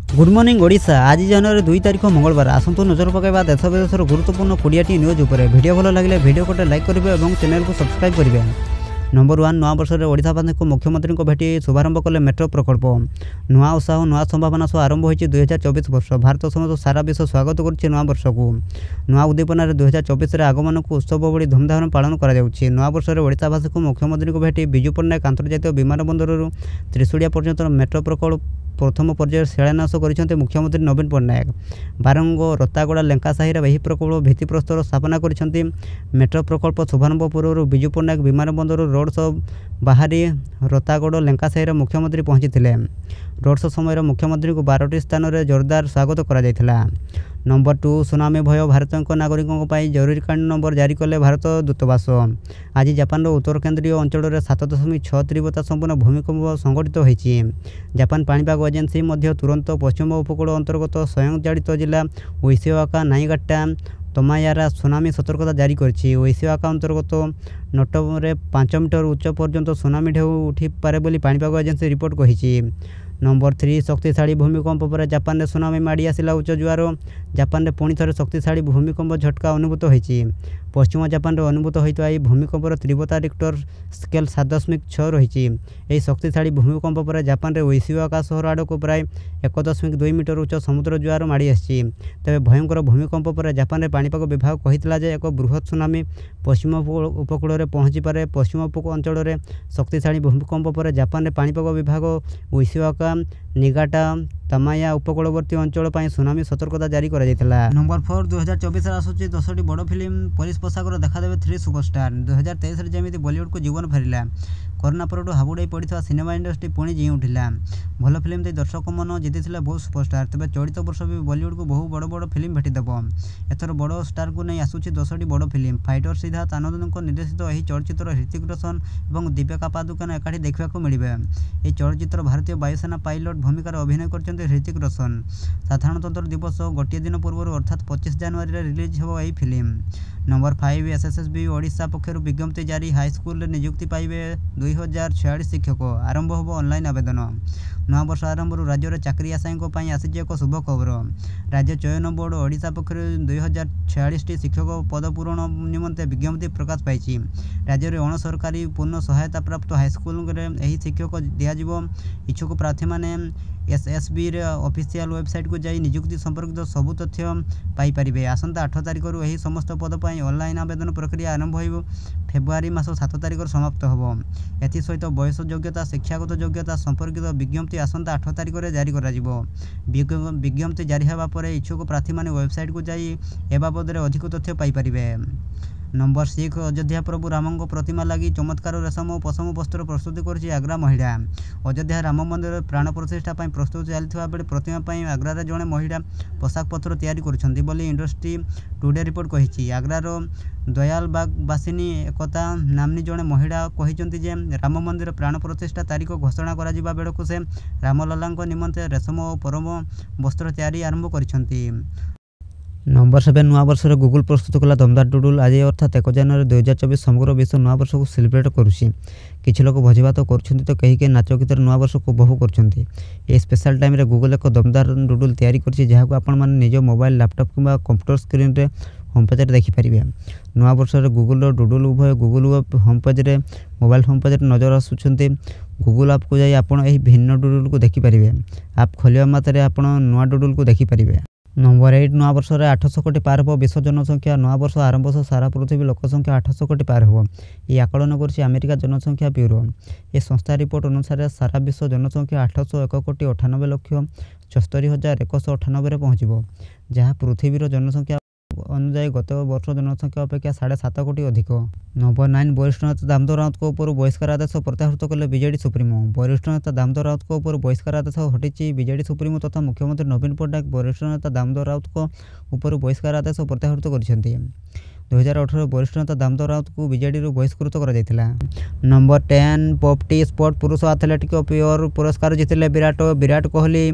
Good morning Odisha. आज जनवरी 2 तारिख मंगलवार। आसतु नजर पकाइबा देश विदेशर गुरुत्वपूर्ण 20टी न्यूज उपर। वीडियो भल लगे वीडियो को लाइक करेंगे और चैनल को सब्सक्राइब करेंगे। नंबर 1 नवा वर्ष में ओडिशावासी को मुख्यमंत्री को भेटी शुभारंभ कले मेट्रो प्रकल्प। नुआ उत्साह नुआ संभावना सह आरंभ होइछि 2024 वर्ष। भारत समेत सारा विश्व स्वागत करुछि नुआ वर्ष को। नुआ उद्दीपन 2024 रे आगमन को उत्सव बड़ी धूमधाम पालन करा जाउछि। नुआ वर्ष में ओडिशावासी को मुख्यमंत्री को भेटी बिजू पट्टनायक अंतर्जातीय विमान बंदर त्रिशूलिया पर्यंत मेट्रो प्रकल्प प्रथम पर्यायर शिलान्यास कर मुख्यमंत्री नवीन पट्टनायक। बारंग रतागड़ा लेंकासाही यह प्रकल्प भित्तिप्रस्तर स्थापना कर मेट्रो प्रकल्प शुभारंभ पूर्व बिजू पट्टनायक विमान बंदर रोड शो बाहरी रतागड़ लेंकासाही मुख्यमंत्री पहुंची। रोड शो समय मुख्यमंत्री को 12टी स्थान में जोरदार स्वागत करा। नंबर 2 सुनामी भय भारतीय नागरिकों जरूरीकालीन नंबर जारी कले भारत दूतावास। आज जापान उत्तर केन्द्रीय अंचल 7.6 तीव्रता संपन्न भूमिकंप संघटित होती। जापान पाणीपाग एजेन्सी तुरंत पश्चिम उपकूल अंतर्गत स्वयंचालित जिला ओइशिवाका नाइगाटा तमायारा सुनामी सतर्कता जारी करछि। ओइशिवाका अंतर्गत नटोरे 5 मीटर उच्च पर्यंत सुनामी ढेउ उठी पारे बोली पाणीपाग एजेन्सी रिपोर्ट कहिछि। नंबर 3 शक्तिशाली भूमिकंप पर जापान में सुनामी माड़ी आसिला उच्च जुआर। जापान में पुणी थे शक्तिशाली भूमिकंप झटका अनुभूत होती। पश्चिम जापान में अनुभूत होता यह भूमिकंपर तीव्रता रिक्टर स्केल 7.6 रही। यह शक्तिशाली भूमिकंप पर जापान में ओइशिवाका सहर आड़क प्राय 1.2 मीटर उच्च समुद्र जुआर माड़ी आसी। तेज भयंकर भूमिकंप पर जापान में पाणीपाग विभाग कही एक बृहत सुनामी पश्चिम उपकूल में पहुंची पारे। पश्चिम उपकूल अंचल में शक्तिशाली भूमिकंप पर जापान में पाणीपाग विभाग ओइशिवाका निगाटा तमाया उपकूलवर्ती अंचल पर सुनामी सतर्कता जारी करा जायतिला। नंबर 4 2024 आसूची 10टी बड़ फिल्म पुलिस पोशाक देखादेवे 3 सुपरस्टार। 2023 जमी बॉलीवुड को जीवन फेरिला। कोरोना पर हाबुड़ाई पड़ा सिनेमा इंडस्ट्री पुणी जी उठिला। भल फिल्म दे दर्शक मन जीति बहुत सुपरस्टार। तेज चलित वर्ष भी बॉलीवुड को बहु बड़ बड़ फिल्म भेटिदेव। एथर बड़ स्टार को नहीं आसूची 10टी बड़ फिल्म। फाइटर सिद्धार्थ आनंद निर्देशित यह चलचित्र ऋतिक रोशन और दीपिका पादुकोण एकाठी देखा मिले। यह चलचित्र भारतीय वायुसेना पायलट भूमिकार अभिनय कर ऋतिक रोशन। साधारणतंत्र दिवस गोटे दिन पूर्व अर्थात 25 जनवरी में रिलीज हो यही फिल्म। नंबर 5 एसएसबी ओडिशा पक्षर विज्ञप्ति जारी। हाईस्कल नियुक्ति पाइबे 2046 शिक्षक। आरंभ हो ऑनलाइन आवेदन। नवा वर्ष आरंभ राज्य में चाकरी आशायी आसी एक शुभ खबर। राज्य चयन बोर्ड ओडिशा पक्षर 2046 शिक्षक पद पूरण निमंते विज्ञप्ति प्रकाश पाई। राज्य में अणसरकारी पूर्ण सहायता प्राप्त हाईस्कल में शिक्षक दिज्व। इच्छुक प्रार्थी मैंने एसएसबी ऑफिशियल वेबसाइट को जाई नियुक्ति संपर्कित सबु तथ्य पाइपर। आसंता 8 तारिख यह समस्त पद पर ऑनलाइन आवेदन प्रक्रिया आरंभ हो फेब्रुआरी मास 7 तारिख समाप्त हो। एसहित बयस योग्यता शिक्षागत योग्यता संपर्कित विज्ञप्ति आसंता 8 तारिख में जारी कर। विज्ञप्ति जारी होगा पर इच्छुक प्रार्थी मैंने वेबसाइट को जाई ए बाबद अधिक तथ्य पाइपर। नंबर 6 अयोध्या प्रभु राम प्रतिमा लगी चमत्कार रेशम और पशम वस्त्र प्रस्तुति कर आग्रा महिला। अयोध्या राम मंदिर प्राण प्रतिष्ठा प्रस्तुति चलता बेले प्रतिमा आग्रार जड़े महिला पोशाक पत्र तैयारी कर इंडस्ट्री टुडे रिपोर्ट कही। आग्रार दयालबागवासिनी एकता नामनी जड़े महिला कहते राम मंदिर प्राण प्रतिष्ठा तारीख घोषणा करा बेलू से रामलला निमंते रेशम और परम वस्त्र तैयारी आरंभ कर। नंबर 7 नुआ वर्ष में गूगल प्रस्तुत कला दमदार डुडुल। आज अर्थात 1 जनवरी 2024 समग्र विश्व नुआ वर्ष को सेलिब्रेट करुच्ची। किसी लोग भोजभात कर तो कहीं नाच गीत नुआ वर्ष को उपभोग कर। स्पेशल टाइम रे गूगल एक दमदार डुडुल तैयारी कर आपण मैंने निज मोबाइल लैपटॉप किंवा कंप्यूटर स्क्रीन रे होम पेज देखिपारे। नुआ वर्ष में गूगल डुडुल उभय गूगल होम पेज रे मोबाइल होम पेज नजर आसुंच। गूगल आप को जाई आपण एही भिन्न डुडुल को देखिपारे। आप खोलिया मात्रे आपण नुआ डुडुल को देखिपारे। नंबर 8 नुआ वर्ष में 800 कोटी पार हो विश्व जनसंख्या। नुआ वर्ष आरंभ से सारा पृथ्वी लोकसंख्या 800 कोटी पार हो। ये आकलन कर अमेरिका जनसंख्या ब्यूरो। ये संस्था रिपोर्ट अनुसार सारा विश्व जनसंख्या 801 कोटी 98 लक्ष 74,198 पहुँचब, जहाँ पृथ्वीर जनसंख्या अनुजाई गत वर्ष जनसंख्या अपेक्षा 7.5 कोटी अधिक। नंबर 9 वरिष्ठ नेता दामोदर राउत को ऊपर बहिष्कार आदेश प्रत्याहृत कले बीजेडी सुप्रीमो। वरिष्ठ नेता दामोदर राउत को ऊपर बहिष्कार आदेश हटिची। बीजेडी सुप्रीमो तथा मुख्यमंत्री नवीन पट्टनायक वरिष्ठ नेता दामोदर राउत को ऊपर बहिष्कार आदेश प्रत्याहृत कर। 2018 वरिष्ठ नेता दामोदर राउत को बीजेडी बहिष्कृत कर। नंबर 10 पॉपटी स्पोर्ट पुरुष एथलेटिक ऑफ ईयर पुरस्कार जीतिले विराट कोहली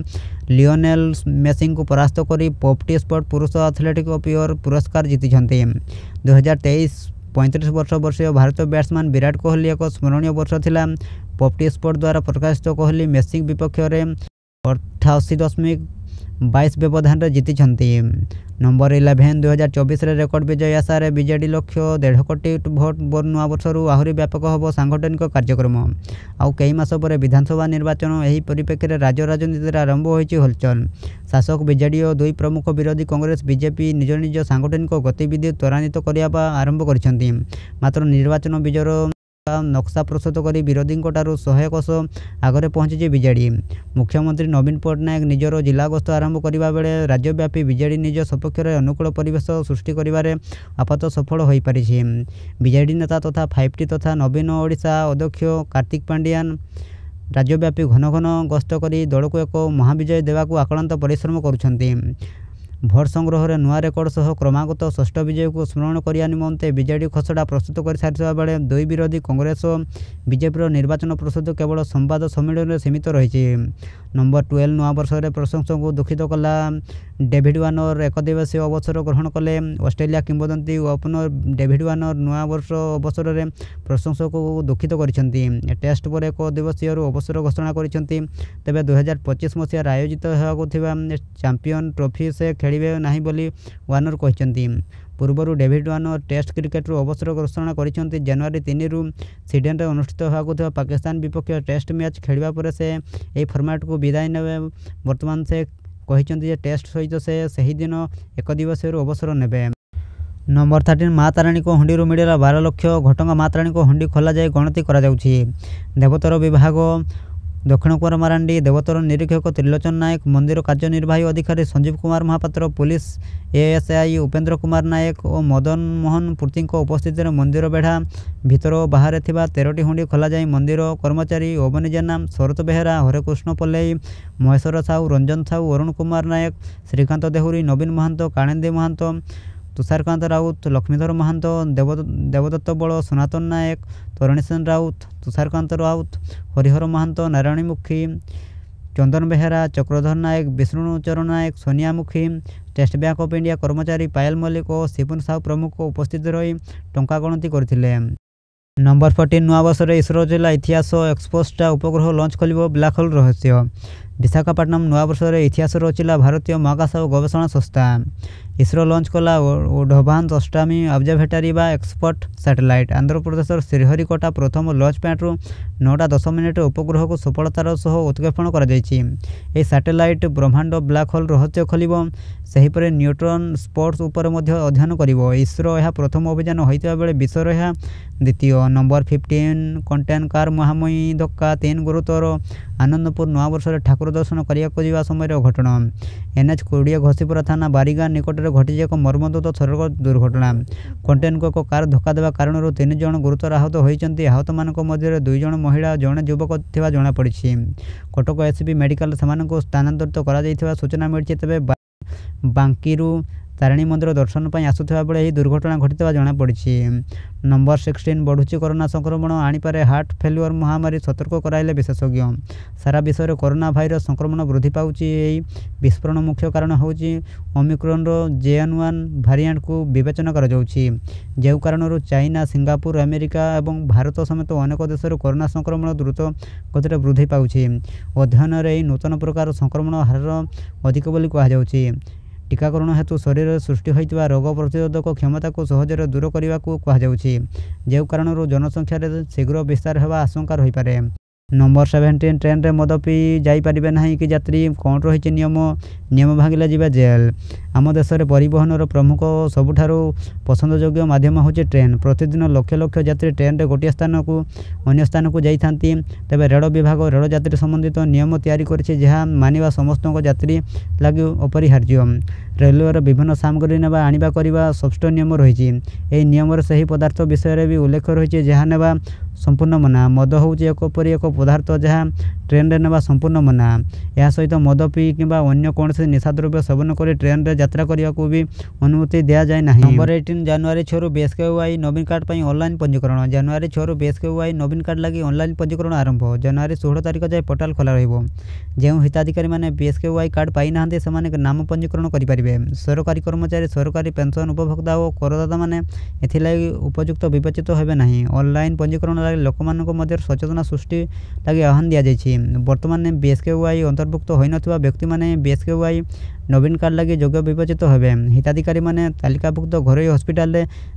लियोनेल मेसी को परास्त कर पॉपटी स्पोर्ट पुरुष एथलेटिक ऑफ ईयर पुरस्कार जीति। 2023 35 वर्षीय भारतीय बैट्समैन विराट कोहली एक स्मरणीय वर्ष थिला। पॉपटी स्पोर्ट द्वारा प्रकाशित कोहली मेसी विपक्ष में 88 22 ବ୍ୟବଧାନରେ ଜିତିଛନ୍ତି। ନମ୍ବର 11 2024ରେ ରେକର୍ଡ ବିଜୟ ଆଶାରେ ବିଜେଡି ଲକ୍ଷ୍ୟ 1.5 କୋଟି ଭୋଟ ନୂଆ ବର୍ଷରୁ ଆହୁରି ବ୍ୟାପକ ହେବ ସାଂଗଠନିକ କାର୍ଯ୍ୟକ୍ରମ। ଆଉ କେଇ ମାସ ପରେ ବିଧାନସଭା ନିର୍ବାଚନ। ଏହି ପରିପ୍ରେକ୍ଷୀରେ ରାଜ୍ୟ ରାଜନୀତିରେ ଆରମ୍ଭ ହୋଇଛି ହଲଚଲ। ଶାସକ ବିଜେଡି ଓ ଦୁଇ ପ୍ରମୁଖ ବିରୋଧୀ କଂଗ୍ରେସ ବିଜେପି ନିଜ ନିଜ ସାଂଗଠନିକ ଗତିବିଧି ତ୍ୱରାନ୍ୱିତ କରିବା ଆରମ୍ଭ କରିଛନ୍ତି। ମାତ୍ର ନିର୍ବାଚନ ବିଜୟର ନକ୍ସା ପ୍ରସ୍ତୁତ କରି ବିରୋଧୀଙ୍କଠାରୁ 100 କୋଶ ଆଗରେ ପହଞ୍ଚିଛି ବିଜେଡି। ମୁଖ୍ୟମନ୍ତ୍ରୀ ନବୀନ ପଟ୍ଟନାୟକ ନିଜର ଜିଲ୍ଲା ଗସ୍ତ ଆରମ୍ଭ କରିବା ବେଳେ ରାଜ୍ୟବ୍ୟାପୀ ବିଜେଡି ନିଜ ସପକ୍ଷରେ ଅନୁକୂଳ ପରିବେଶ ସୃଷ୍ଟି କରିବାରେ ଆପାତତଃ ସଫଳ ହୋଇପାରିଛି। ବିଜେଡି ନେତା ତଥା 5T ତଥା ନବୀନ ଓଡ଼ିଶା ଅଧ୍ୟକ୍ଷ କାର୍ତ୍ତିକ ପାଣ୍ଡିଆନ ରାଜ୍ୟବ୍ୟାପୀ ଘନ ଘନ ଗସ୍ତ କରି ଦଳକୁ ଏକ ମହାବିଜୟ ଦେବାକୁ ଆକ୍ରାନ୍ତ ପରିଶ୍ରମ କରୁଛନ୍ତି। ଭୋଟ ସଂଗ୍ରହରେ ନୂଆ ରେକର୍ଡ ସହ କ୍ରମାଗତ ଷଷ୍ଠ ବିଜୟକୁ ସ୍ମରଣ କରିବା ନିମନ୍ତେ ବିଜେଡି ଖସଡ଼ା ପ୍ରସ୍ତୁତ କରିସାରିଥିବା ବେଳେ ଦୁଇ ବିରୋଧୀ କଂଗ୍ରେସ ଓ ବିଜେପିର ନିର୍ବାଚନ ପ୍ରସ୍ତୁତି କେବଳ ସମ୍ବାଦ ସମ୍ମିଳନୀରେ ସୀମିତ ରହିଛି। ନମ୍ବର 12 ନୂଆବର୍ଷରେ ପ୍ରଶଂସକଙ୍କୁ ଦୁଃଖିତ କଲା। ଡେଭିଡ୍ ୱାର୍ଣ୍ଣର ଏକଦିବସୀୟ ଅବସର ଗ୍ରହଣ କଲେ। ଅଷ୍ଟ୍ରେଲିଆ କିମ୍ବଦନ୍ତୀ ଓପନର ଡେଭିଡ୍ ୱାର୍ଣ୍ଣର ନୂଆବର୍ଷ ଅବସରରେ ପ୍ରଶଂସକଙ୍କୁ ଦୁଃଖିତ କରିଛନ୍ତି। ଟେଷ୍ଟ ପରେ ଏକ ଦିବସୀୟରୁ ଅବସର ଘୋଷଣା କରିଛନ୍ତି। ତେବେ 2025 ମସିହାରେ ଆୟୋଜିତ ହେବାକୁ ଥିବା ଚାମ୍ପିୟନ ଟ୍ରଫି ସେ ଖେଳିବେ ନାହିଁ ବୋଲି ୱାର୍ଣ୍ଣର କହିଛନ୍ତି। ପୂର୍ବରୁ ଡେଭିଡ୍ ୱାର୍ଣ୍ଣର ଟେଷ୍ଟ କ୍ରିକେଟରୁ ଅବସର ଘୋଷଣା କରିଛନ୍ତି। ଜାନୁଆରୀ 3ରୁ ସିଡନୀରେ ଅନୁଷ୍ଠିତ ହେବାକୁ ଥିବା ପାକିସ୍ତାନ ବିପକ୍ଷ ଟେଷ୍ଟ ମ୍ୟାଚ୍ ଖେଳିବା ପରେ ସେ ଏହି ଫର୍ମାଟକୁ ବିଦାୟ ନେବେ। ବର୍ତ୍ତମାନ ସେ କହିଛନ୍ତି ଯେ ଟେଷ୍ଟ ସହିତ ସେ ସେହିଦିନ ଏକଦିବସୀୟରୁ ଅବସର ନେବେ। ନମ୍ବର 13 ମା ତାରିଣୀଙ୍କ ହୁଣ୍ଡିରୁ ମିଳିଲା 12 ଲକ୍ଷ। ଘଟଗାଁ ମା ତାରିଣୀଙ୍କ ହୁଣ୍ଡି ଖୋଲାଯାଇ ଗଣତି କରାଯାଉଛି। ଦେବୋତ୍ତର ବିଭାଗ ଦକ୍ଷିଣ କୁମାର ମାରାଣ୍ଡି, ଦେବୋତ୍ତର ନିରୀକ୍ଷକ ତ୍ରିଲୋଚନ ନାୟକ, ମନ୍ଦିର କାର୍ଯ୍ୟନିର୍ବାହୀ ଅଧିକାରୀ ସଞ୍ଜୀବ କୁମାର ମହାପାତ୍ର, ପୁଲିସ ASI ଉପେନ୍ଦ୍ର କୁମାର ନାୟକ ଓ ମଦନ ମୋହନ ପୂର୍ତ୍ତିଙ୍କ ଉପସ୍ଥିତିରେ ମନ୍ଦିର ବେଢ଼ା ଭିତର ଓ ବାହାରେ ଥିବା 13ଟି ହୁଣ୍ଡି ଖୋଲାଯାଇ ମନ୍ଦିର କର୍ମଚାରୀ ଅବନୀ ଜେନା, ଶରତ ବେହେରା, ହରେକୃଷ୍ଣ ପଲେଇ, ମହେଶ୍ୱର ସାହୁ, ରଞ୍ଜନ ସାହୁ, ଅରୁଣ କୁମାର ନାୟକ, ଶ୍ରୀକାନ୍ତ ଦେହୁରୀ, ନବୀନ ମହାନ୍ତ, କାଳିନ୍ଦୀ ମହାନ୍ତ, ତୁଷାରକାନ୍ତ ରାଉତ, ଲକ୍ଷ୍ମୀଧର ମହାନ୍ତ, ଦେବଦତ୍ତ ବଳ, ସନାତନ ନାୟକ, ତରଣୀ ସେନ ରାଉତ, ତୁଷାରକାନ୍ତ ରାଉତ, ହରିହର ମହାନ୍ତ, ନାରାୟଣୀ ମୁଖୀ, ଚନ୍ଦନ ବେହେରା, ଚକ୍ରଧର ନାୟକ, ବିଷ୍ଣୁଚରଣ ନାୟକ, ସୋନିଆ ମୁଖୀ, ଷ୍ଟେଟ୍ ବ୍ୟାଙ୍କ ଅଫ୍ ଇଣ୍ଡିଆ କର୍ମଚାରୀ ପାୟଲ ମଲ୍ଲିକ ଓ ସିପୁନ ସାହୁ ପ୍ରମୁଖ ଉପସ୍ଥିତ ରହି ଟଙ୍କା ଗଣତି କରିଥିଲେ। ନମ୍ବର 14 ନୂଆବର୍ଷରେ ଇସ୍ରୋ ଜିଲ୍ଲା ଇତିହାସ ଏକ୍ସପୋସ୍ଟା ଉପଗ୍ରହ ଲଞ୍ଚ ଖୋଲିବ। ବ୍ଲାକ୍ ହୋଲ୍ ରହସ୍ୟ। ବିଶାଖାପାଟନମ ନୂଆବର୍ଷରେ ଇତିହାସ ରଚିଲା ଭାରତୀୟ ମହାକାଶ ଗବେଷଣା ସଂସ୍ଥା। ଇସ୍ରୋ ଲଞ୍ଚ କଲା ଓଡଭାନ୍ସ ଅଷ୍ଟାମୀ ଅବଜରଭେଟରୀ ବା ଏକ୍ସପର୍ଟ ସ୍ୟାଟେଲାଇଟ୍। ଆନ୍ଧ୍ରପ୍ରଦେଶର ଶ୍ରୀହରିକୋଟା ପ୍ରଥମ ଲଞ୍ଚ ପ୍ୟାଡ୍ରୁ 9:10 ଉପଗ୍ରହକୁ ସଫଳତାର ସହ ଉତ୍କ୍ଷେପଣ କରାଯାଇଛି। ଏହି ସ୍ୟାଟେଲାଇଟ୍ ବ୍ରହ୍ମାଣ୍ଡ ବ୍ଲାକ୍ ହୋଲ୍ ରହସ୍ୟ ଖୋଲିବ। ସେହିପରି ନ୍ୟୁଟ୍ରନ୍ ସ୍ପଟ୍ସ ଉପରେ ମଧ୍ୟ ଅଧ୍ୟୟନ କରିବ। ଇସ୍ରୋ ଏହା ପ୍ରଥମ ଅଭିଯାନ ହୋଇଥିବା ବେଳେ ବିଶ୍ୱର ଏହା ଦ୍ୱିତୀୟ। ନମ୍ବର 15 କଣ୍ଟେନ୍ କାର୍ ମୁହାଁମୁହିଁ ଧକ୍କା 3 ଗୁରୁତର। ଆନନ୍ଦପୁର ନୂଆବର୍ଷରେ ଠାକୁର ଦର୍ଶନ କରିବାକୁ ଯିବା ସମୟରେ ଅଘଟଣ। NH-20 ଘସିପୁରା ଥାନା ବାରିଗାଁ ନିକଟରେ ଘଟିଛି ଏକ ମର୍ମନ୍ତୁଦ ସଡ଼କ ଦୁର୍ଘଟଣା। କଣ୍ଟେନରକୁ ଏକ କାର୍ ଧକ୍କା ଦେବା କାରଣରୁ 3 ଜଣ ଗୁରୁତର ଆହତ ହୋଇଛନ୍ତି। ଆହତମାନଙ୍କ ମଧ୍ୟରେ 2 ଜଣ ମହିଳା ଓ ଜଣେ ଯୁବକ ଥିବା ଜଣାପଡ଼ିଛି। କଟକ SCB ମେଡିକାଲରେ ସେମାନଙ୍କୁ ସ୍ଥାନାନ୍ତରିତ କରାଯାଇଥିବା ସୂଚନା ମିଳିଛି। ତେବେ ବାଙ୍କିରୁ ତାରିଣୀ ମନ୍ଦିର ଦର୍ଶନ ପାଇଁ ଆସୁଥିବା ବେଳେ ଏହି ଦୁର୍ଘଟଣା ଘଟିଥିବା ଜଣାପଡ଼ିଛି। ନମ୍ବର 16 ବଢ଼ୁଛି କରୋନା ସଂକ୍ରମଣ ଆଣିପାରେ ହାର୍ଟ ଫେଲୁଅର ମହାମାରୀ, ସତର୍କ କରାଇଲେ ବିଶେଷଜ୍ଞ। ସାରା ବିଶ୍ୱରେ କରୋନା ଭାଇରସ ସଂକ୍ରମଣ ବୃଦ୍ଧି ପାଉଛି। ଏହି ବିସ୍ଫୋରଣ ମୁଖ୍ୟ କାରଣ ହେଉଛି ଓମିକ୍ରନ୍ର JN.1 ଭାରିଆଣ୍ଟକୁ ବିବେଚନା କରାଯାଉଛି, ଯେଉଁ କାରଣରୁ ଚାଇନା, ସିଙ୍ଗାପୁର, ଆମେରିକା ଏବଂ ଭାରତ ସମେତ ଅନେକ ଦେଶରେ କରୋନା ସଂକ୍ରମଣ ଦ୍ରୁତ ଗତିରେ ବୃଦ୍ଧି ପାଉଛି। ଅଧ୍ୟୟନରେ ଏହି ନୂତନ ପ୍ରକାର ସଂକ୍ରମଣ ହାର ଅଧିକ ବୋଲି କୁହାଯାଉଛି। ଟିକାକରଣ ହେତୁ ଶରୀରରେ ସୃଷ୍ଟି ହୋଇଥିବା ରୋଗ ପ୍ରତିରୋଧକ କ୍ଷମତାକୁ ସହଜରେ ଦୂର କରିବାକୁ କୁହାଯାଉଛି, ଯେଉଁ କାରଣରୁ ଜନସଂଖ୍ୟାରେ ଶୀଘ୍ର ବିସ୍ତାର ହେବା ଆଶଙ୍କା ରହିପାରେ। ନମ୍ବର 17 ଟ୍ରେନ୍ରେ ମଦ ପିଇ ଯାଇପାରିବେ ନାହିଁ କି ଯାତ୍ରୀ? କ'ଣ ରହିଛି ନିୟମ ଭାଙ୍ଗିଲେ ଯିବେ ଜେଲ୍। ଆମ ଦେଶରେ ପରିବହନର ପ୍ରମୁଖ ଓ ସବୁଠାରୁ ପସନ୍ଦଯୋଗ୍ୟ ମାଧ୍ୟମ ହେଉଛି ଟ୍ରେନ୍। ପ୍ରତିଦିନ ଲକ୍ଷ ଲକ୍ଷ ଯାତ୍ରୀ ଟ୍ରେନ୍ରେ ଗୋଟିଏ ସ୍ଥାନକୁ ଅନ୍ୟ ସ୍ଥାନକୁ ଯାଇଥାନ୍ତି। ତେବେ ରେଳ ବିଭାଗ ରେଳ ଯାତ୍ରୀ ସମ୍ବନ୍ଧିତ ନିୟମ ତିଆରି କରିଛି, ଯାହା ମାନିବା ସମସ୍ତଙ୍କ ଯାତ୍ରୀ ଲାଗି ଅପରିହାର୍ଯ୍ୟ। ରେଲୱେର ବିଭିନ୍ନ ସାମଗ୍ରୀ ନେବା ଆଣିବା କରିବା ସ୍ପଷ୍ଟ ନିୟମ ରହିଛି। ଏହି ନିୟମରେ ସେହି ପଦାର୍ଥ ବିଷୟରେ ବି ଉଲ୍ଲେଖ ରହିଛି ଯାହା ନେବା ସମ୍ପୂର୍ଣ୍ଣ ମନା। ମଦ ହେଉଛି ଏପରି ଏକ ପଦାର୍ଥ ଯାହା ଟ୍ରେନ୍ରେ ନେବା ସମ୍ପୂର୍ଣ୍ଣ ମନା। ଏହା ସହିତ ମଦ ପିଇ କିମ୍ବା ଅନ୍ୟ କୌଣସି ନିଶାଦ୍ରବ୍ୟ ସେବନ କରି ଟ୍ରେନ୍ରେ ଯାତ୍ରା କରିବାକୁ ବି ଅନୁମତି ଦିଆଯାଏ ନାହିଁ। ନମ୍ବର 18 ଜାନୁଆରୀ 6ରୁ BSKY ନବୀନ କାର୍ଡ ପାଇଁ ଅନଲାଇନ୍ ପଞ୍ଜୀକରଣ। ଜାନୁଆରୀ 6ରୁ BSKY ନବୀନ କାର୍ଡ ଲାଗି ଅନଲାଇନ୍ ପଞ୍ଜୀକରଣ ଆରମ୍ଭ। ଜାନୁଆରୀ 16 ତାରିଖ ଯାଏଁ ପୋର୍ଟାଲ ଖୋଲା ରହିବ। ଯେଉଁ ହିତାଧିକାରୀମାନେ BSKY କାର୍ଡ ପାଇନାହାନ୍ତି ସେମାନେ ନାମ ପଞ୍ଜୀକରଣ କରିପାରିବେ। ସରକାରୀ କର୍ମଚାରୀ, ସରକାରୀ ପେନ୍ସନ୍ ଉପଭୋକ୍ତା ଓ କରଦାତାମାନେ ଏଥିଲାଗି ଉପଯୁକ୍ତ ବିବେଚିତ ହେବେ ନାହିଁ। ଅନଲାଇନ୍ ପଞ୍ଜୀକରଣ ଲାଗି ଲୋକମାନଙ୍କ ମଧ୍ୟରେ ସଚେତନତା ସୃଷ୍ଟି ଲାଗି ଆହ୍ୱାନ ଦିଆଯାଇଛି। ବର୍ତ୍ତମାନ BSKY ଅନ୍ତର୍ଭୁକ୍ତ ହୋଇନଥିବା ବ୍ୟକ୍ତିମାନେ BSKY बीएसकेवाई नवीन कार्ड लगी योग्य विवेचित होबे। हिताधिकारी माने तालिकाभुक्त घरोई हॉस्पिटल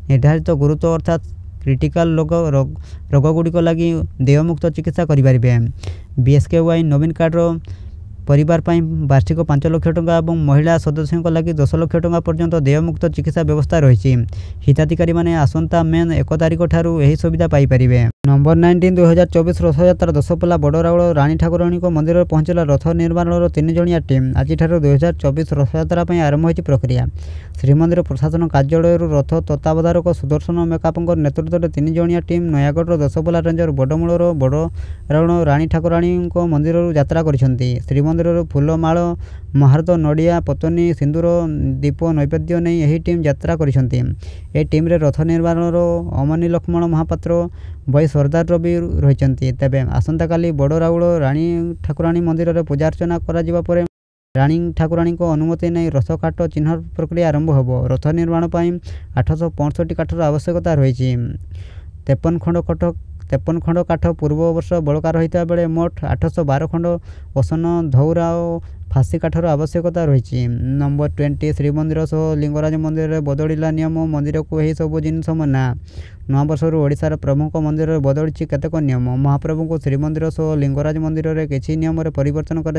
निर्धारित गुरुत्व अर्थात क्रिटिकल रोगगुड़िक लगी देयमुक्त चिकित्सा करें। बीएसकेवाई नवीन कार्डर परिवार पर वार्षिक 5 लाख टंका और महिला सदस्यों लगी 10 लाख टंका पर्यंत देयमुक्त चिकित्सा व्यवस्था रही। हिताधिकारी माने आसंता मेन 1 तारिख ठारू यही सुविधा पाइपर। नंबर 19 2024 रथयात्रा दशपल्ला बड़राउल रानी ठाकुराणी मंदिर पहुंचला रथ निर्माण 3 जणिया टीम। आज 2024 रथयात्रा आरंभ होती प्रक्रिया। श्रीमंदिर प्रशासन कार्यालय रथ तत्वावधारक सुदर्शन मेकापंक नेतृत्व में 3 जणिया टीम नयागढ़ दशपल्ला रेंजर बड़मूलर बड़राउल रानी ठाकुराणी मंदिर यात्रा करछंती। श्रीमंदिर फूलमाल महारत नड़िया पतनी सिंदूर दीप नैवेद्य नहीं यही टीम यात्रा करछंती। ए टीम रे रथ निर्माण अमनी लक्ष्मण महापात्र बई सरदार रवि रही। तेबे आसंता काली बड़राउल रानी ठाकुराणी मंदिर में पूजा अर्चना करा परे रानी ठाकुराणी अनुमति नहीं रथ काट चिन्ह प्रक्रिया आरंभ होब। रथ निर्माण 865 काठर आवश्यकता रही। 53 खंड काठ पूर्व वर्ष बड़का रही बेले मोट 812 खंड ओसन धौरा और फासी काठर आवश्यकता रही। नंबर 20 श्रीमंदिर सह लिंगराज मंदिर में बदलिला नियम। मंदिर को यही सब जिनस मना। नवा वर्ष ओडिशार प्रमुख मंदिर में बदली केतेक नियम। महाप्रभु को श्रीमंदिर सह लिंगराज मंदिर में किसी नियम परिवर्तन कर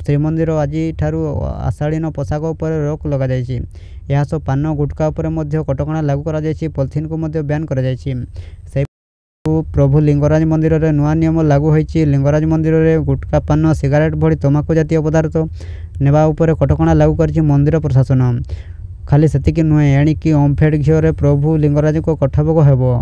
श्रीमंदिर आज ठारू आषाढ़ीन पोशाक उपर रोक लग जाए। पान गुटका उपर कटकणा लागू कर पॉलिथिन को बैन कर। प्रभु लिंगराज मंदिर में नुआ नियम लागू होती। लिंगराज मंदिर में गुटका पान सिगारेट भली तमाकू जातीय पदार्थ नेबा उपर कटकणा लागू कर मंदिर प्रशासन। खाली सेतिक नुहे एणिकी ओमफेड घीओ प्रभु लिंगराज को कठभोग हेब।